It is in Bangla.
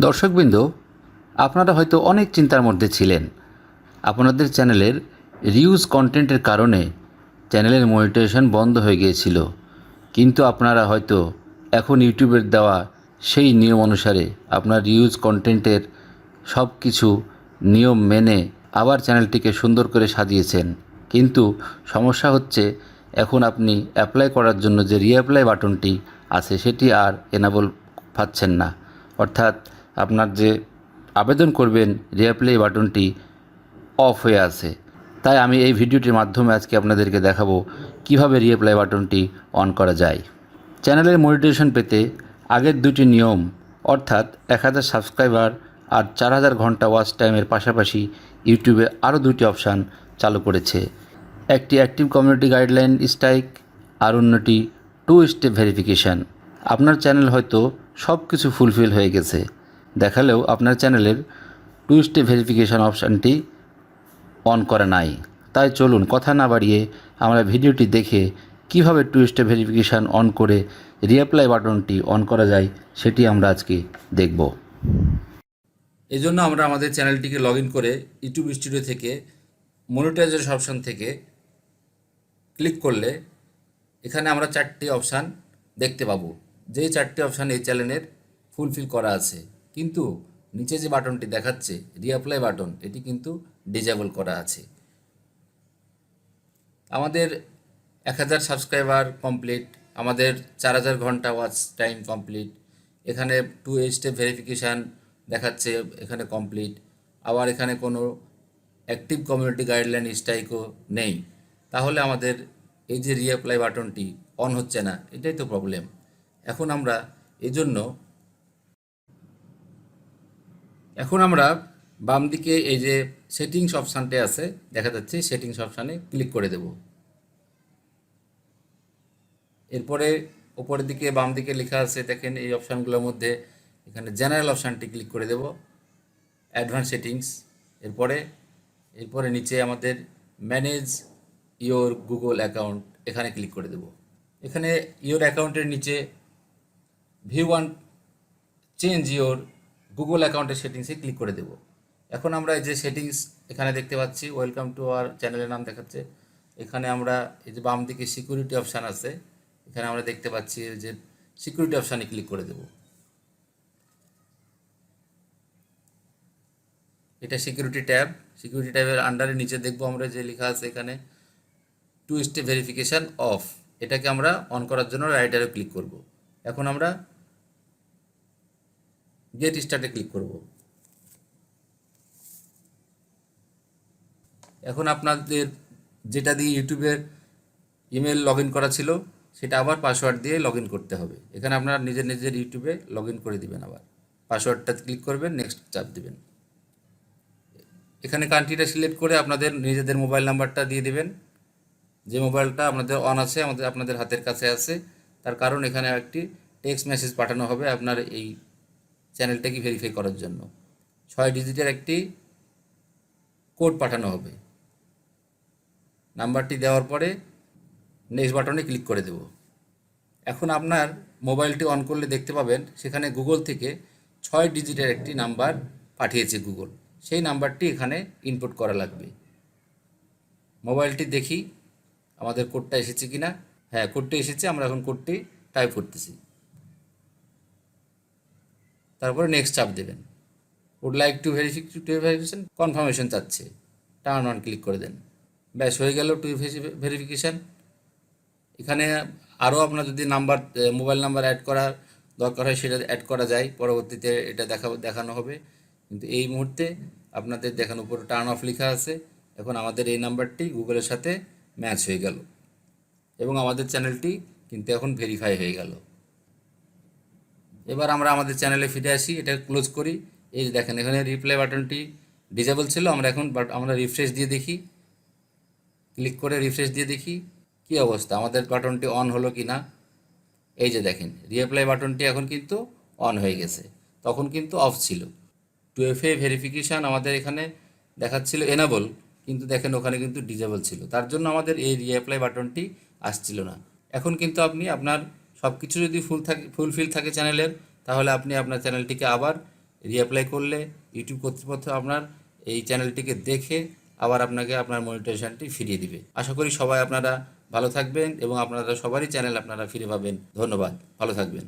দর্শকবৃন্দ, আপনারা হয়তো অনেক চিন্তার মধ্যে ছিলেন। আপনাদের চ্যানেলের রিউজ কন্টেন্টের কারণে চ্যানেলের মনিটাইজেশন বন্ধ হয়ে গিয়েছিল, কিন্তু আপনারা হয়তো এখন ইউটিউবের দেওয়া সেই নিয়ম অনুসারে আপনার রিউজ কন্টেন্টের সব কিছু নিয়ম মেনে আবার চ্যানেলটিকে সুন্দর করে সাজিয়েছেন। কিন্তু সমস্যা হচ্ছে, এখন আপনি অ্যাপ্লাই করার জন্য যে রিঅ্যাপ্লাই বাটনটি আছে সেটি আর এনাবল পাচ্ছেন না, অর্থাৎ আপনার যে আবেদন করবেন রিঅ্যাপ্লাই বাটনটি অফ হয়ে আছে। তাই আমি এই ভিডিওটির মাধ্যমে আজকে আপনাদেরকে দেখাবো কিভাবে রিঅ্যাপ্লাই বাটনটি অন করা যায়। চ্যানেলের মনিটাইজেশন পেতে আগের দুটি নিয়ম, অর্থাৎ 1000 সাবস্ক্রাইবার আর 4000 ঘন্টা ওয়াচ টাইমের পাশাপাশি ইউটিউবে আরও দুটি অপশান চালু করেছে। একটি অ্যাক্টিভ কমিউনিটি গাইডলাইন স্ট্রাইক আর অন্যটি 2 স্টেপ ভেরিফিকেশান। আপনার চ্যানেল হয়তো সব কিছু ফুলফিল হয়ে গেছে, দেখালেও আপনার চ্যানেলের 2 স্টেপ ভেরিফিকেশান অপশানটি অন করা নাই। তাই চলুন কথা না বাড়িয়ে আমরা ভিডিওটি দেখে কিভাবে 2 স্টেপ ভেরিফিকেশান অন করে রিঅ্যাপ্লাই বাটনটি অন করা যায় সেটি আমরা আজকে দেখব। এজন্য আমরা আমাদের চ্যানেলটিকে লগ ইন করে ইউটিউব স্টুডিও থেকে মনিটাইজেশন অপশান থেকে ক্লিক করলে এখানে আমরা 4টি অপশান দেখতে পাবো। যেই 4টি অপশান এই চ্যানেলের ফুলফিল করা আছে, কিন্তু নিচে যে বাটনটি দেখাচ্ছে রিঅ্যাপ্লাই বাটন, এটি কিন্তু ডিজেবল করা আছে। আমাদের 1000 সাবস্ক্রাইবার কমপ্লিট, আমাদের 4000 ঘন্টা ওয়াচ টাইম কমপ্লিট, এখানে 2 স্টেপ ভেরিফিকেশান দেখাচ্ছে এখানে কমপ্লিট, আবার এখানে কোনো অ্যাক্টিভ কমিউনিটি গাইডলাইন স্ট্রাইকও নেই। তাহলে আমাদের এই যে রিঅ্যাপ্লাই বাটনটি অন হচ্ছে না, এটাই তো প্রবলেম। এখন আমরা বাম দিকে এই যে সেটিংস অপশানটি আছে দেখা যাচ্ছে, সেটিংস অপশানে ক্লিক করে দেব। এরপরে উপরের দিকে বাম দিকে লেখা আছে দেখেন, এই অপশানগুলোর মধ্যে এখানে জেনারেল অপশানটি ক্লিক করে দেব, অ্যাডভান্স সেটিংস। এরপরে নিচে আমাদের ম্যানেজ ইয়োর গুগল অ্যাকাউন্ট, এখানে ক্লিক করে দেব। এখানে ইয়োর অ্যাকাউন্টের নিচে view one change your Google অ্যাকাউন্টের সেটিংসে ক্লিক করে দেব। এখন আমরা এই যে সেটিংস এখানে দেখতে পাচ্ছি, ওয়েলকাম টু আওয়ার চ্যানেলের নাম দেখাচ্ছে। এখানে আমরা এই যে বাম দিকে সিকিউরিটি অপশান আছে, এখানে আমরা দেখতে পাচ্ছি যে সিকিউরিটি অপশানে ক্লিক করে দেব। এটা সিকিউরিটি ট্যাবের আন্ডারে নিচে দেখবো আমরা যে লেখা আছে এখানে 2 স্টেপ ভেরিফিকেশান অফ, এটাকে আমরা অন করার জন্য রাইটারে ক্লিক করব। এখন আমরা গেট স্টার্টে ক্লিক করব। এখন আপনাদের যেটা দিয়ে ইউটিউবের ইমেল লগ ইন করা ছিল সেটা আবার পাসওয়ার্ড দিয়ে লগ ইন করতে হবে। এখানে আপনারা নিজের ইউটিউবে লগ ইন করে দিবেন, আবার পাসওয়ার্ডটা ক্লিক করবেন, নেক্সট চাপ দিবেন। এখানে কান্ট্রিটা সিলেক্ট করে আপনাদের নিজেদের মোবাইল নাম্বারটা দিয়ে দিবেন, যে মোবাইলটা আপনাদের অন আছে, আপনাদের হাতের কাছে আছে। তার কারণ এখানে একটি টেক্সট মেসেজ পাঠানো হবে আপনার এই চ্যানেলটাকে ভেরিফাই করার জন্য। 6 ডিজিটের একটি কোড পাঠানো হবে। নাম্বারটি দেওয়ার পরে নেক্সট বাটনে ক্লিক করে দেব। এখন আপনার মোবাইলটি অন করলে দেখতে পাবেন সেখানে গুগল থেকে 6 ডিজিটের একটি নাম্বার পাঠিয়েছে গুগল, সেই নাম্বারটি এখানে ইনপুট করা লাগবে। মোবাইলটি দেখি আমাদের কোডটা এসেছে কিনা। হ্যাঁ, কোডটি এসেছে, আমরা এখন কোডটি টাইপ করতেছি। তারপরে নেক্সট চাপ দেবেন। Would like to verification confirmation চাচ্ছে, টার্ন অন ক্লিক করে দেন। ব্যাস হয়ে গেল টু ভেরিফিকেশান। এখানে আরও আপনার যদি মোবাইল নাম্বার অ্যাড করার দরকার হয় সেটা অ্যাড করা যায়, পরবর্তীতে এটা দেখানো হবে। কিন্তু এই মুহূর্তে আপনাদের দেখানো উপরে টার্ন অফ লেখা আছে। এখন আমাদের এই নাম্বারটি গুগলের সাথে ম্যাচ হয়ে গেল এবং আমাদের চ্যানেলটি কিন্তু এখন ভেরিফাই হয়ে গেল। এবার আমরা আমাদের চ্যানেলে ফিরে আসি, এটা ক্লোজ করি। এই দেখেন এখানে রিপ্লাই বাটনটি ডিসেবল ছিল, আমরা রিফ্রেশ দিয়ে দেখি, ক্লিক করে রিফ্রেশ দিয়ে দেখি কী অবস্থা, আমাদের বাটনটি অন হলো কি না। এই যে দেখেন রিঅ্যাপ্লাই বাটনটি এখন কিন্তু অন হয়ে গেছে, তখন কিন্তু অফ ছিল। 2FA ভেরিফিকেশান আমাদের এখানে দেখাচ্ছিল এনাবল, কিন্তু দেখেন ওখানে কিন্তু ডিজেবল ছিল, তার জন্য আমাদের এই রিঅ্যাপ্লাই বাটনটি আসছিল না। এখন কিন্তু আপনি আপনার সব কিছু যদি ফুলফিল থাকে চ্যানেলের, তাহলে আপনি আপনার চ্যানেলটিকে আবার রিঅ্যাপ্লাই করলে ইউটিউব কর্তৃপক্ষ আপনার এই চ্যানেলটিকে দেখে আবার আপনাকে আপনার মনিটাইজেশনটি ফিরিয়ে দিবে। আশা করি সবাই আপনারা ভালো থাকবেন এবং আপনারা সবারই চ্যানেল আপনারা ফিরে পাবেন। ধন্যবাদ, ভালো থাকবেন।